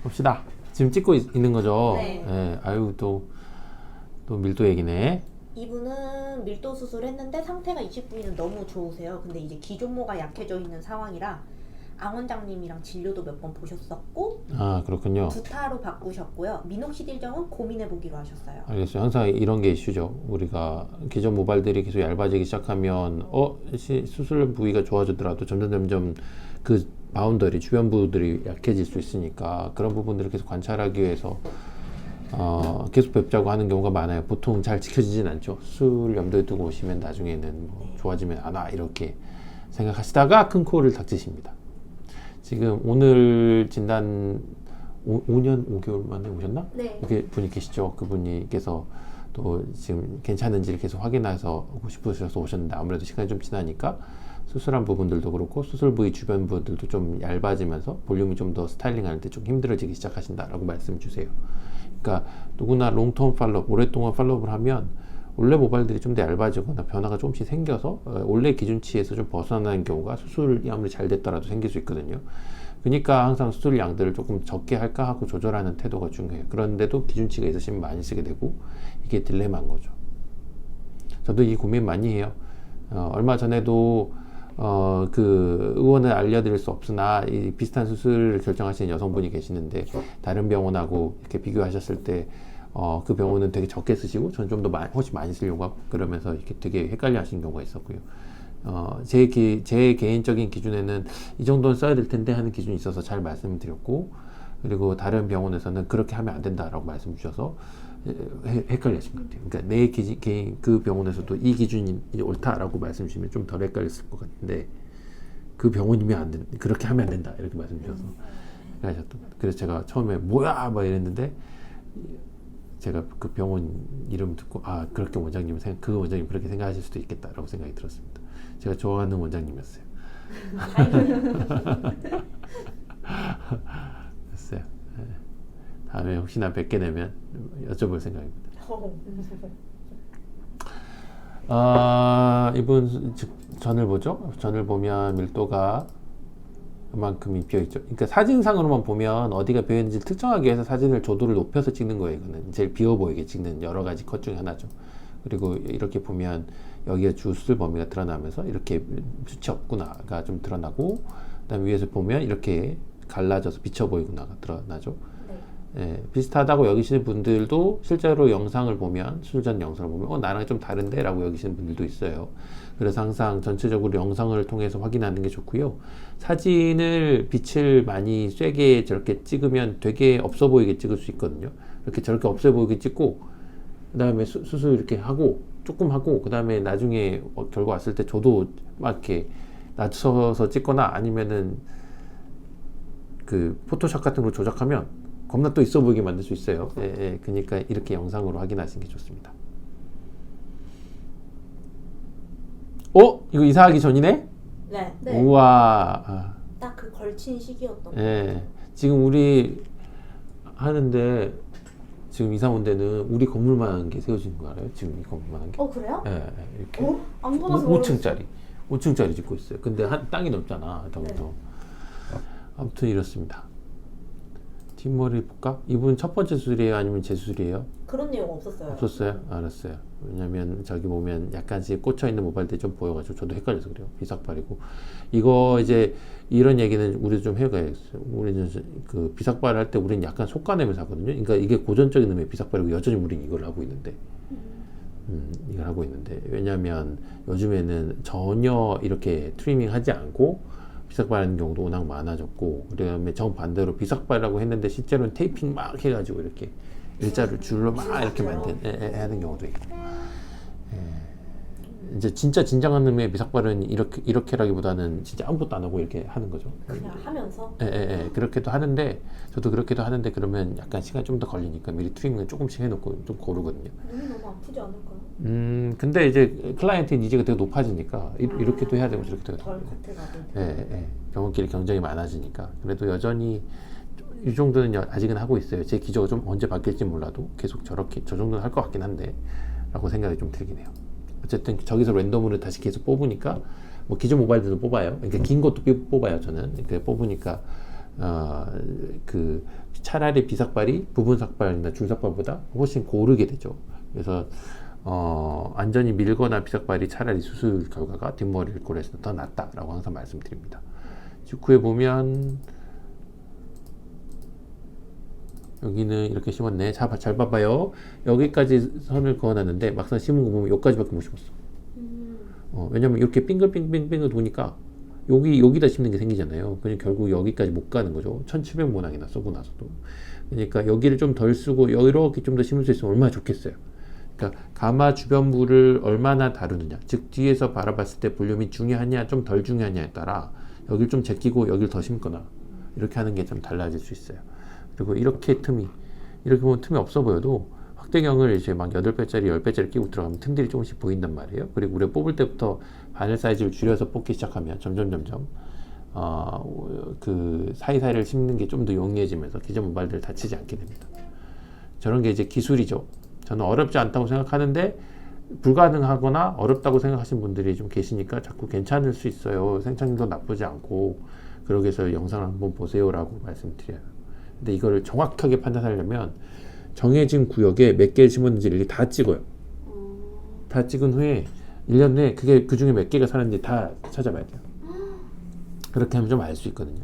봅시다. 지금 찍고 있는 거죠? 네. 예, 아유, 또 밀도 얘기네. 이분은 밀도 수술했는데 상태가 20분이는 너무 좋으세요. 근데 이제 기존모가 약해져 있는 상황이라 앙 원장님이랑 진료도 몇 번 보셨었고 아, 그렇군요. 두타로 바꾸셨고요. 미녹시딜정은 고민해보기로 하셨어요. 알겠어요. 항상 이런 게 이슈죠. 우리가 기존 모발들이 계속 얇아지기 시작하면 수술 부위가 좋아지더라도 점점 그 바운더리 주변 부들이 약해질 수 있으니까 그런 부분들을 계속 관찰하기 위해서 계속 뵙자고 하는 경우가 많아요. 보통 잘 지켜지진 않죠. 수술 염두에 두고 오시면 나중에는 뭐 좋아지면 안 와 이렇게 생각하시다가 큰 코를 닥치십니다. 지금 오늘 진단 5년 5개월 만에 오셨나? 네. 이렇게 분이 계시죠. 그분께서 또 지금 괜찮은지를 계속 확인해서 오고 싶으셔서 오셨는데 아무래도 시간이 좀 지나니까 수술한 부분들도 그렇고 수술 부위 주변 부분들도 좀 얇아지면서 볼륨이 좀 더 스타일링 할 때 좀 힘들어지기 시작하신다라고 말씀 주세요. 그러니까 누구나 롱텀 팔로업, 오랫동안 팔로업을 하면 원래 모발들이 좀 더 얇아지거나 변화가 조금씩 생겨서 원래 기준치에서 좀 벗어나는 경우가 수술이 아무리 잘 됐더라도 생길 수 있거든요. 그러니까 항상 수술 양들을 조금 적게 할까 하고 조절하는 태도가 중요해요. 그런데도 기준치가 있으시면 많이 쓰게 되고 이게 딜레마인 거죠. 저도 이 고민 많이 해요. 얼마 전에도 그 의원을 알려드릴 수 없으나 이 비슷한 수술을 결정하시는 여성분이 계시는데 다른 병원하고 이렇게 비교하셨을 때 그 병원은 되게 적게 쓰시고 저는 좀 더 훨씬 많이 쓰려고 하고 그러면서 이렇게 되게 헷갈려 하시는 경우가 있었고요. 제 개인적인 기준에는 이 정도는 써야 될 텐데 하는 기준이 있어서 잘 말씀을 드렸고, 그리고 다른 병원에서는 그렇게 하면 안 된다라고 말씀 주셔서 헷갈리신 것 같아요. 그러니까 내 개인 그 병원에서도 이 기준이 옳다라고 말씀 주시면 좀 덜 헷갈렸을 것 같은데 그 병원이면 안 된다, 그렇게 하면 안 된다 이렇게 말씀 주셔서 헷갈리셨던. 그래서 제가 처음에 뭐야 막 이랬는데 제가 그 병원 이름 듣고 그렇게 그 원장님 그렇게 생각하실 수도 있겠다라고 생각이 들었습니다. 제가 좋아하는 원장님이었어요. 됐어요. 네. 다음에 혹시나 뵙게 되면 여쭤볼 생각입니다. 이분 전을 보죠. 전을 보면 밀도가 그만큼이 비어있죠. 그러니까 사진상으로만 보면 어디가 비어있는지 특정하기 위해서 사진을 조도를 높여서 찍는 거예요. 이거는 제일 비어 보이게 찍는 여러 가지 컷 중에 하나죠. 그리고 이렇게 보면 여기에 주 수술 범위가 드러나면서 이렇게 수치 없구나가 좀 드러나고, 그다음 위에서 보면 이렇게 갈라져서 비쳐 보이구나가 드러나죠. 네. 비슷하다고 여기시는 분들도 실제로 영상을 보면, 수술 전 영상을 보면 나랑 좀 다른데 라고 여기시는 분들도 있어요. 그래서 항상 전체적으로 영상을 통해서 확인하는 게 좋고요. 사진을 빛을 많이 쐬게 저렇게 찍으면 되게 없어 보이게 찍을 수 있거든요. 이렇게 저렇게 없어 보이게 찍고 그 다음에 수술 이렇게 하고 조금 하고 그 다음에 나중에 결과 왔을 때 저도 막 이렇게 낮춰서 찍거나 아니면은 그 포토샵 같은 거 조작하면 겁나 또 있어 보이게 만들 수 있어요. 그러니까 이렇게 영상으로 확인하시는 게 좋습니다. 이거 이사하기 전이네? 네. 우와. 딱 그 걸친 시기였던 거. 지금 우리 하는데 지금 이사 온 데는 우리 건물만 한 게 세워진 거 알아요? 지금 이 건물만 한 게? 그래요? 이렇게. 안 보나서 5층짜리 짓고 있어요. 근데 땅이 넓잖아. 아무튼 이렇습니다. 뒷머리 볼까? 이분 첫 번째 수술이에요? 아니면 재수술이에요? 그런 내용 없었어요. 없었어요? 알았어요. 왜냐면 저기 보면 약간씩 꽂혀있는 모발들이 좀 보여가지고 저도 헷갈려서 그래요. 비삭발이고. 이거 이제 이런 얘기는 우리도 좀 해가야겠어요. 우리는 그 비삭발 할 때 우리는 약간 속가냄을 사거든요. 그러니까 이게 고전적인 의미의 비삭발이고 여전히 우리는 이걸 하고 있는데 이걸 하고 있는데, 왜냐면 요즘에는 전혀 이렇게 트리밍 하지 않고 비삭발하는 경우도 워낙 많아졌고, 그 다음에 정반대로 비삭발이라고 했는데 실제로는 테이핑 막 해가지고 이렇게 일자로 줄로 막 이렇게 하는 경우도 있고. 이제 진짜 진정한 의미의 비삭발은 이렇게라기보다는 진짜 아무것도 안 하고 이렇게 하는 거죠. 그냥 하면서? 그렇게도 하는데, 저도 그렇게도 하는데, 그러면 약간 시간이 좀 더 걸리니까 미리 트리밍을 조금씩 해놓고 좀 고르거든요. 눈이 너무 아프지 않을까요? 근데 이제 클라이언트 니즈가 되게 높아지니까 이렇게도 해야 되고 저렇게도 해야 되고. 덜 겉에 병원끼리 경쟁이 많아지니까. 그래도 여전히 이 정도는 아직은 하고 있어요. 제 기저가 좀 언제 바뀔지 몰라도 계속 저 정도는 할 것 같긴 한데 라고 생각이 좀 들긴 해요. 어쨌든 저기서 랜덤으로 다시 계속 뽑으니까 뭐 기존 모바일들도 뽑아요. 그러니까 긴 것도 뽑아요. 저는 이렇게 뽑으니까 그 차라리 비삭발이 부분 삭발이나 줄 삭발보다 훨씬 고르게 되죠. 그래서 안전히 밀거나 비삭발이 차라리 수술 결과가 뒷머리를 고려해서 더 낫다라고 항상 말씀드립니다. 직후에 보면 여기는 이렇게 심었네. 잘 봐봐요. 여기까지 선을 그어놨는데 막상 심은 거 보면 여기까지밖에 못 심었어. 왜냐면 이렇게 빙글빙글빙글 도니까 여기다 심는 게 생기잖아요. 그냥 결국 여기까지 못 가는 거죠. 1700 모낭이나 쓰고 나서도. 그러니까 여기를 좀 덜 쓰고 이렇게 좀 더 심을 수 있으면 얼마나 좋겠어요. 그러니까 가마 주변부를 얼마나 다루느냐, 즉 뒤에서 바라봤을 때 볼륨이 중요하냐 좀 덜 중요하냐에 따라 여기를 좀 제끼고 여기를 더 심거나 이렇게 하는 게 좀 달라질 수 있어요. 그리고 이렇게 보면 틈이 없어 보여도 확대경을 이제 막 8배짜리 10배짜리 끼고 들어가면 틈들이 조금씩 보인단 말이에요. 그리고 우리가 뽑을 때부터 바늘 사이즈를 줄여서 뽑기 시작하면 점점 그 사이사이를 심는 게 좀 더 용이해지면서 기존 모발들을 다치지 않게 됩니다. 저런 게 이제 기술이죠. 저는 어렵지 않다고 생각하는데 불가능하거나 어렵다고 생각하시는 분들이 좀 계시니까 자꾸 괜찮을 수 있어요. 생착률도 나쁘지 않고 그러기 위해서 영상을 한번 보세요라고 말씀드려요. 근데 이거를 정확하게 판단하려면 정해진 구역에 몇 개를 심었는지를 다 찍어요. 다 찍은 후에 1년 내에 그게 그 중에 몇 개가 살았는지 다 찾아봐야 돼요. 그렇게 하면 좀 알 수 있거든요.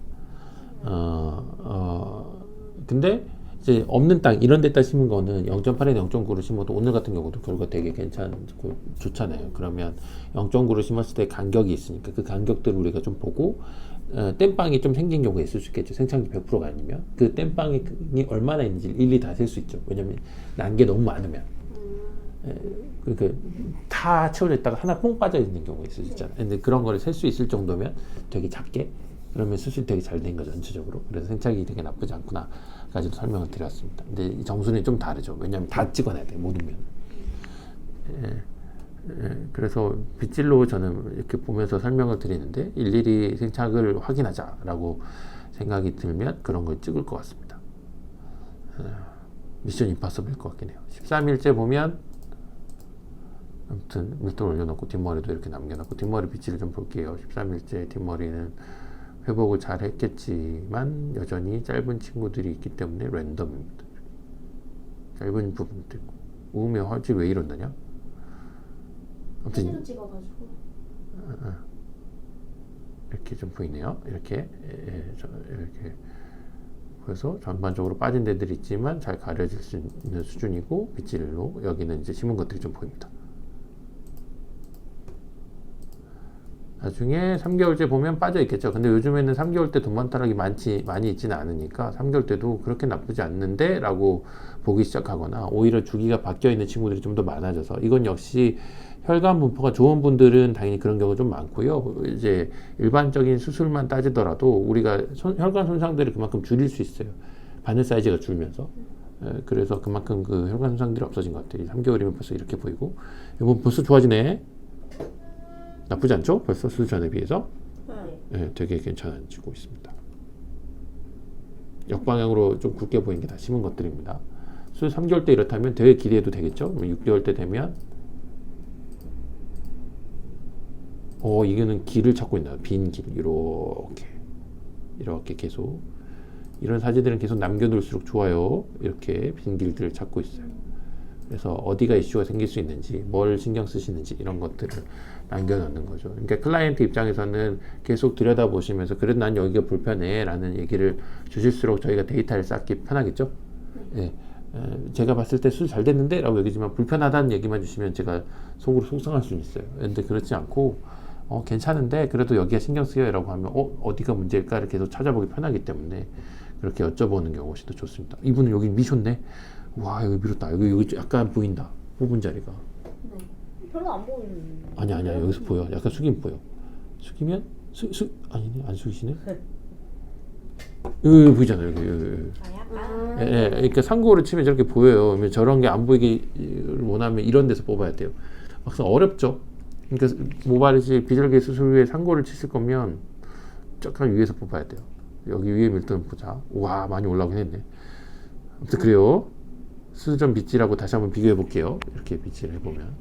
근데 이제 없는 땅 이런 데다 심은 거는 0.8에서 0.9로 심어도 오늘 같은 경우도 결과 되게 괜찮고 좋잖아요. 그러면 0.9로 심었을 때 간격이 있으니까 그 간격들을 우리가 좀 보고 땜빵이 좀 생긴 경우가 있을 수 있겠죠. 생착률 100%가 아니면 그 땜빵이 얼마나 있는지 일일이 다 셀 수 있죠. 왜냐면 난 게 너무 많으면 그러니까 다 채워져 있다가 하나 뽕 빠져 있는 경우가 있을 수 있잖아요. 근데 그런 거를 셀 수 있을 정도면 되게 작게 그러면 수술이 되게 잘 된 거죠, 전체적으로. 그래서 생착이 되게 나쁘지 않구나까지도 설명을 드렸습니다. 근데 이 정수는 좀 다르죠. 왜냐하면 다 찍어놔야 돼요, 모든 면. 그래서 빗질로 저는 이렇게 보면서 설명을 드리는데 일일이 생착을 확인하자라고 생각이 들면 그런 걸 찍을 것 같습니다. 미션 임파서블일 것 같긴 해요. 13일째 보면 아무튼 밀도를 올려놓고 뒷머리도 이렇게 남겨놓고 뒷머리 빗질을 좀 볼게요. 13일째 뒷머리는 회복을 잘 했겠지만 여전히 짧은 친구들이 있기 때문에 랜덤입니다. 짧은 부분도 있고 우음의 화질 왜 이런다냐? 사진을 찍어가지고 이렇게 좀 보이네요. 이렇게 이렇게 그래서 전반적으로 빠진 데들이 있지만 잘 가려질 수 있는 수준이고 빗질로 여기는 이제 심은 것들이 좀 보입니다. 나중에 3개월째 보면 빠져 있겠죠. 근데 요즘에는 3개월 때 동반타락이 많이 있지는 않으니까 3개월 때도 그렇게 나쁘지 않는데 라고 보기 시작하거나 오히려 주기가 바뀌어 있는 친구들이 좀 더 많아져서 이건 역시 혈관 분포가 좋은 분들은 당연히 그런 경우가 좀 많고요. 이제 일반적인 수술만 따지더라도 우리가 혈관 손상들을 그만큼 줄일 수 있어요. 바늘 사이즈가 줄면서. 그래서 그만큼 그 혈관 손상들이 없어진 것 같아요. 3개월이면 벌써 이렇게 보이고 이번 벌써 좋아지네. 나쁘지 않죠? 벌써 수술 전에 비해서 되게 괜찮아지고 있습니다. 역방향으로 좀 굵게 보이는 게 다 심은 것들입니다. 수술 3개월 때 이렇다면 되게 기대해도 되겠죠? 6개월 때 되면 이거는 길을 찾고 있나요? 빈 길 이렇게 계속 이런 사진들은 계속 남겨둘수록 좋아요. 이렇게 빈 길들을 찾고 있어요. 그래서 어디가 이슈가 생길 수 있는지 뭘 신경 쓰시는지 이런 것들을 남겨놓는 거죠. 그러니까 클라이언트 입장에서는 계속 들여다보시면서 그래도 난 여기가 불편해 라는 얘기를 주실수록 저희가 데이터를 쌓기 편하겠죠. 제가 봤을 때 수술 잘 됐는데 라고 얘기지만 불편하다는 얘기만 주시면 제가 속으로 속상할 수는 있어요. 근데 그렇지 않고 괜찮은데 그래도 여기가 신경 쓰여요 라고 하면 어디가 문제일까를 계속 찾아보기 편하기 때문에 그렇게 여쭤보는 경우가 훨씬 더 좋습니다. 이분은 여기 미셨네. 와 여기 밀었다. 여기 약간 보인다. 뽑은 자리가. 별로 안 보이는. 아니야 여기서 보여. 약간 숙이면 보여. 숙이면 아니네 안 숙이시네. 여기 보이잖아요. 여기. 그러니까 상고를 치면 저렇게 보여요. 그러면 저런 게 안 보이게 원하면 이런 데서 뽑아야 돼요. 막상 어렵죠. 그러니까 모발이지 비절개 수술 후에 상고를 치실 거면 약간 위에서 뽑아야 돼요. 여기 위에 밀도는 보자. 와 많이 올라오긴 했네. 아무튼 그래요. 수술 전 빗질하고 다시 한번 비교해 볼게요. 이렇게 빗질을 해보면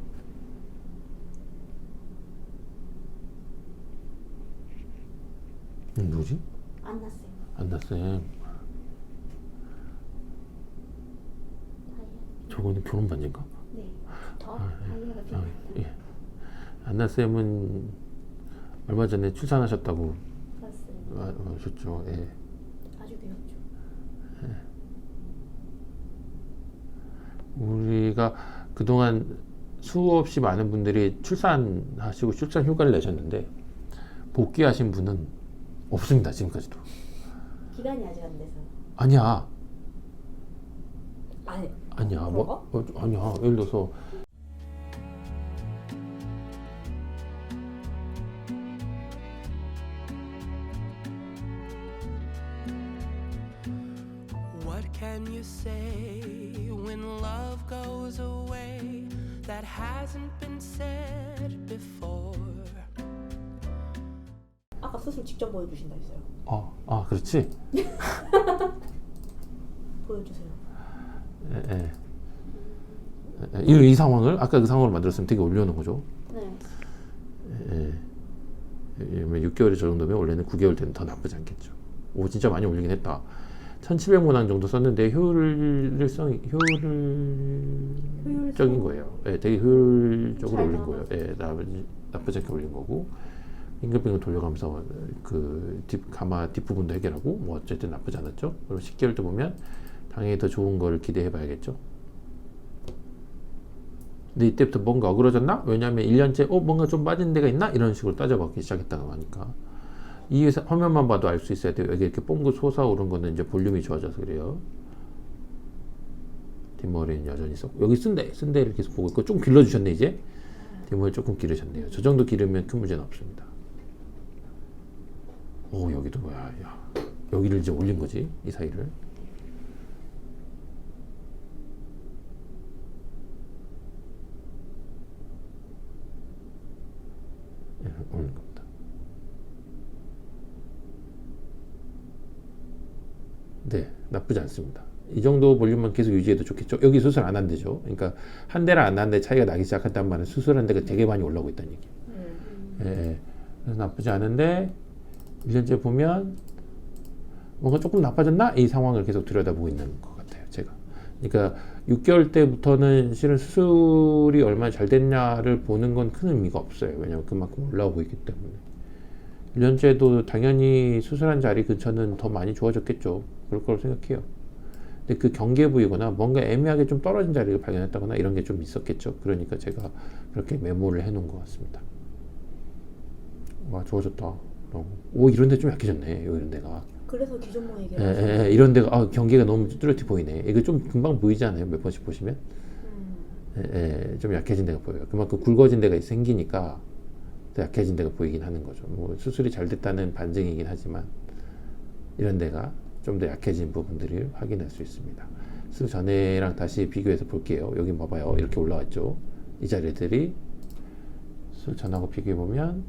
뭐지? 안 났어요. 안나쌤, 저거는 결혼 반지인가? 네. 더 아, 다이아가 아, 좀 예. 안나쌤은 얼마 전에 출산하셨다고 맞습니다. 하셨죠. 예. 아주 귀엽죠. 우리가 그동안 수없이 많은 분들이 출산하시고 출산 휴가를 내셨는데 복귀하신 분은 없습니다. 지금까지도. 기간이 아직 안 돼서. 아니야. 아니. 아니야. 그런 뭐 아니야. 예를 들어서 What can you say when love goes away that hasn't been said before? 아까 수술 직접 보여주신다 했어요. 그렇지. 보여주세요. 예. 이 상황을 아까 그 상황을 만들었으면 되게 올려놓은 거죠. 네. 예. 6개월이 저 정도면 원래는 9개월 되면 더 나쁘지 않겠죠. 오, 진짜 많이 올리긴 했다. 1700문항 정도 썼는데 효율적인 거예요. 예, 되게 효율적으로 잘 올린 거예요. 예, 나쁘지 않게 올린 거고 빙글빙글 돌려가면서 그 가마 뒷부분도 해결하고 뭐 어쨌든 나쁘지 않았죠. 그리고 10개월 때 보면 당연히 더 좋은 거를 기대해 봐야겠죠. 근데 이때부터 뭔가 어그러졌나? 왜냐하면 1년째 뭔가 좀 빠진 데가 있나? 이런 식으로 따져보기 시작했다고 하니까 이 화면만 봐도 알 수 있어야 돼요. 여기 이렇게 뽕긋 솟아오른 거는 이제 볼륨이 좋아져서 그래요. 뒷머리는 여전히 썩고 여기 쓴 데를 계속 보고 있고 좀 길러주셨네. 이제 뒷머리 조금 기르셨네요. 저 정도 기르면 큰 문제는 없습니다. 오, 여기도 뭐야. 야, 여기를 이제 올린 거지, 이 사이를. 예, 올린 겁니다. 네, 나쁘지 않습니다. 이 정도 볼륨만 계속 유지해도 좋겠죠. 여기 수술 안 한대죠. 그러니까 한 대랑 안 한 대 차이가 나기 시작했단 말은 수술한 데가 되게 많이 올라오고 있다는 얘기. 예, 그래서 나쁘지 않은데 1년째 보면 뭔가 조금 나빠졌나? 이 상황을 계속 들여다보고 있는 것 같아요. 제가. 그러니까 6개월 때부터는 실은 수술이 얼마나 잘 됐냐를 보는 건 큰 의미가 없어요. 왜냐하면 그만큼 올라오고 있기 때문에. 1년째도 당연히 수술한 자리 근처는 더 많이 좋아졌겠죠. 그럴 거라고 생각해요. 근데 그 경계 부위거나 뭔가 애매하게 좀 떨어진 자리를 발견했다거나 이런 게 좀 있었겠죠. 그러니까 제가 그렇게 메모를 해 놓은 것 같습니다. 와, 좋아졌다. 오, 이런 데 좀 약해졌네. 이런 데가. 그래서 기존모 얘기를 이런 데가 경계가 너무 뚜렷이 보이네. 이거 좀 금방 보이지 않아요? 몇 번씩 보시면? 좀 약해진 데가 보여요. 그만큼 굵어진 데가 생기니까 더 약해진 데가 보이긴 하는 거죠. 뭐 수술이 잘 됐다는 반증이긴 하지만 이런 데가 좀 더 약해진 부분들을 확인할 수 있습니다. 수술 전에랑 다시 비교해서 볼게요. 여기 봐봐요. 이렇게 올라왔죠. 이 자리들이 수술 전하고 비교해 보면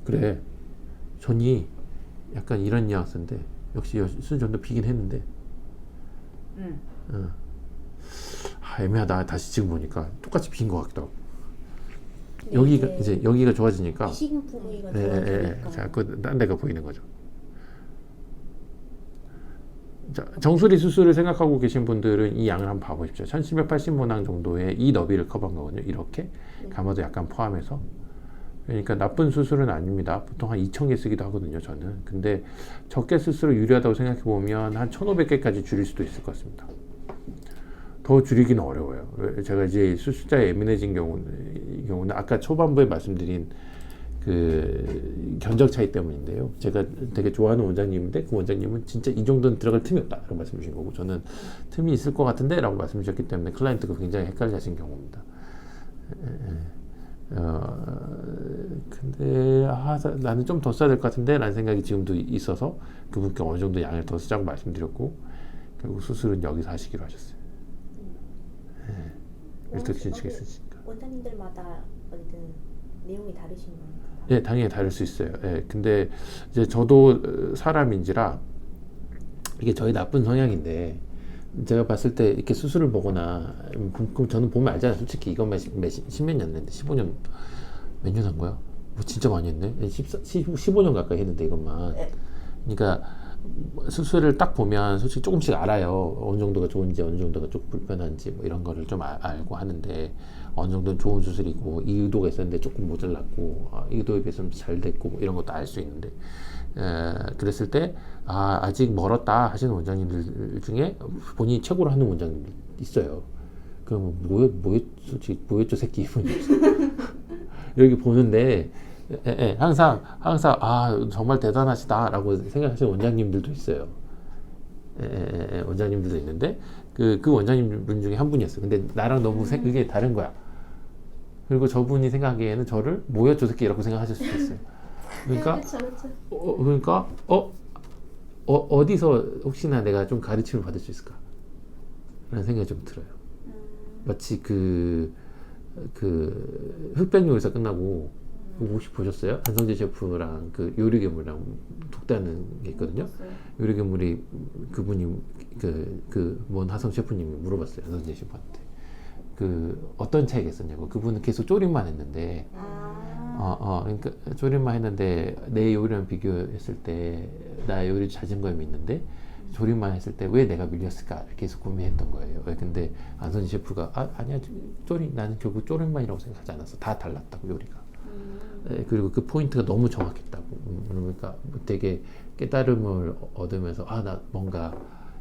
그래, 전이 약간 이런 뉘앙스인데 역시 수술 전도 비긴 했는데 애매하다. 다시 지금 보니까 똑같이 빈 것 같기도 하고. 여기가 이제 여기가 좋아지니까 이식인 부위가 좋아지니까 자꾸 딴 데가 보이는 거죠. 자, 정수리 수술을 생각하고 계신 분들은 이 양을 한번 봐보십시오. 1780문항 정도의 이 너비를 커버한 거거든요. 이렇게 가마도 약간 포함해서. 그러니까 나쁜 수술은 아닙니다. 보통 한 2000개 쓰기도 하거든요, 저는. 근데 적게 쓸수록 유리하다고 생각해 보면 한 1500개까지 줄일 수도 있을 것 같습니다. 더 줄이기는 어려워요. 제가 이제 수술자에 예민해진 경우는 아까 초반부에 말씀드린 그 견적 차이 때문인데요. 제가 되게 좋아하는 원장님인데 그 원장님은 진짜 이 정도는 들어갈 틈이 없다 라고 말씀 주신 거고, 저는 틈이 있을 것 같은데 라고 말씀 주셨기 때문에 클라이언트가 굉장히 헷갈려 하신 경우입니다. 근데 나는 좀 더 써야 될 것 같은데 라는 생각이 지금도 있어서 그분께 어느 정도 양을 더 쓰자고 말씀드렸고, 결국 수술은 여기서 하시기로 하셨어요. 일단 진치가 있으니까. 원장님들마다 어쨌든 내용이 다르신 거니까. 예, 당연히 다를 수 있어요. 예, 근데 이제 저도 사람인지라 이게 저희 나쁜 성향인데 제가 봤을 때 이렇게 수술을 보거나 그럼 저는 보면 알잖아요. 솔직히 이것만 십몇 년 했는데 15년 몇 년 한 거야? 뭐 진짜 많이 했네. 15년 가까이 했는데 이것만. 그러니까 수술을 딱 보면 솔직히 조금씩 알아요. 어느 정도가 좋은지 어느 정도가 조금 불편한지 뭐 이런 거를 좀 알고 하는데 어느 정도는 좋은 수술이고 이 의도가 있었는데 조금 모자랐고 이 의도에 비해서는 잘 됐고 뭐 이런 것도 알 수 있는데 그랬을 때 아직 멀었다 하시는 원장님들 중에 본인이 최고로 하는 원장님들 있어요. 그럼 솔직히 뭐였죠 새끼 여기 보는데 항상 정말 대단하시다라고 생각하시는 원장님들도 있어요. 원장님들도 있는데 그 원장님분 중에 한 분이었어요. 근데 나랑 너무 그게 다른 거야. 그리고 저분이 생각하기에는 저를 뭐였죠 새끼 이라고 생각하실 수도 있어요. 그러니까 그러니까 어디서 혹시나 내가 좀 가르침을 받을 수 있을까? 라는 생각이 좀 들어요. 마치 그 흑백요리사 끝나고 혹시 보셨어요? 한성재 셰프랑 그 요리괴물이랑 독다는 게 있거든요. 요리괴물이 그분이 뭔 하성 셰프님이 물어봤어요. 한성재 셰프한테 어떤 차이가 있었냐고. 그분은 계속 조림만 했는데 그러니까 조림만 했는데 내 요리랑 비교했을 때 나 요리 자신감이 있는데 조림만 했을 때 왜 내가 밀렸을까 계속 고민했던 거예요. 근데 안선지 셰프가 아니야 나는 결국 조림만이라고 생각하지 않았어. 다 달랐다고 요리가. 그리고 그 포인트가 너무 정확했다고. 그러니까 되게 깨달음을 얻으면서 나 뭔가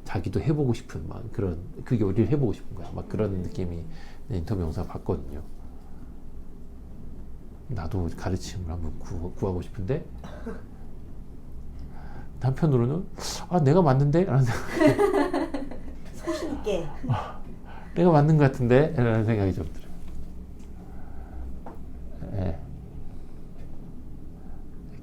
자기도 해보고 싶은 막 그런 그 요리를 해보고 싶은 거야. 막 그런 느낌이 인터뷰 영상 봤거든요. 나도 가르침을 한번 구하고 싶은데 한편으로는 내가 맞는데? 라는 생각. 소신있게. 내가 맞는 것 같은데? 라는 생각이 좀 들어요.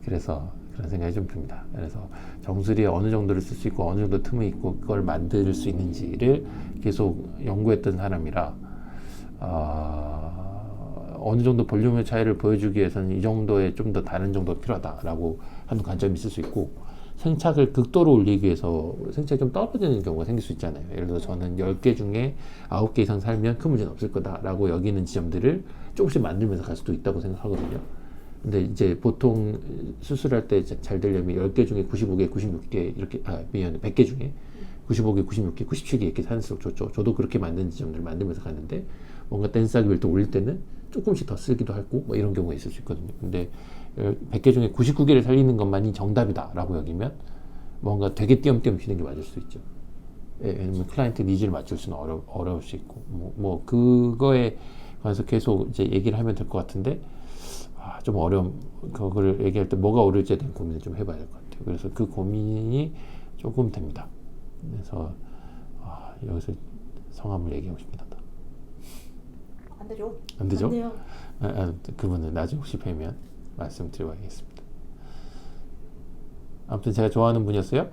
그래서 그런 생각이 좀 듭니다. 그래서 정수리에 어느 정도를 쓸 수 있고 어느 정도 틈이 있고 그걸 만들 수 있는지를 계속 연구했던 사람이라 어느 정도 볼륨의 차이를 보여주기 위해서는 이 정도의 좀 더 다른 정도가 필요하다라고 하는 관점이 있을 수 있고 생착을 극도로 올리기 위해서 생착이 좀 떨어지는 경우가 생길 수 있잖아요. 예를 들어서 저는 10개 중에 9개 이상 살면 큰 문제는 없을 거다라고 여기는 지점들을 조금씩 만들면서 갈 수도 있다고 생각하거든요. 근데 이제 보통 수술할 때 잘 되려면 10개 중에 95개, 96개 이렇게 100개 중에 95개, 96개, 97개 이렇게 살수록 좋죠. 저도 그렇게 만든 지점들을 만들면서 갔는데 뭔가 댄스하기 또 올릴 때는 조금씩 더 쓰기도 하고 뭐 이런 경우가 있을 수 있거든요. 근데 100개 중에 99개를 살리는 것만이 정답이다라고 여기면 뭔가 되게 띄엄띄엄 쉬는 게 맞을 수 있죠. 왜냐면 클라이언트 니즈를 맞출 수는 어려울 수 있고 뭐 그거에 관해서 계속 이제 얘기를 하면 될 것 같은데 좀 그거를 얘기할 때 뭐가 어려울지에 대한 고민을 좀 해봐야 될 것 같아요. 그래서 그 고민이 조금 됩니다. 그래서 여기서 성함을 얘기하고 싶긴 하다. 안 되죠? 안 되죠? 안 돼요. 그분은 나중에 혹시 뵈면 말씀드리고 하겠습니다. 아무튼 제가 좋아하는 분이었어요.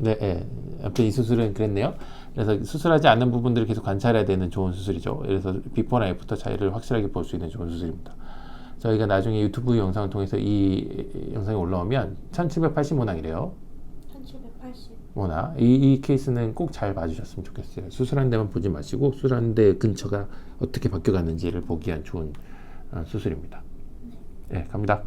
네. 아무튼 이 수술은 그랬네요. 그래서 수술하지 않는 부분들을 계속 관찰해야 되는 좋은 수술이죠. 그래서 비포나 애프터 차이를 확실하게 볼 수 있는 좋은 수술입니다. 저희가 나중에 유튜브 영상을 통해서 이 영상이 올라오면 1780모낭이래요. 1780. 모낭. 이 케이스는 꼭 잘 봐주셨으면 좋겠어요. 수술한 데만 보지 마시고 수술한 데 근처가 어떻게 바뀌어갔는지를 보기 위한 좋은 수술입니다. 네, 갑니다.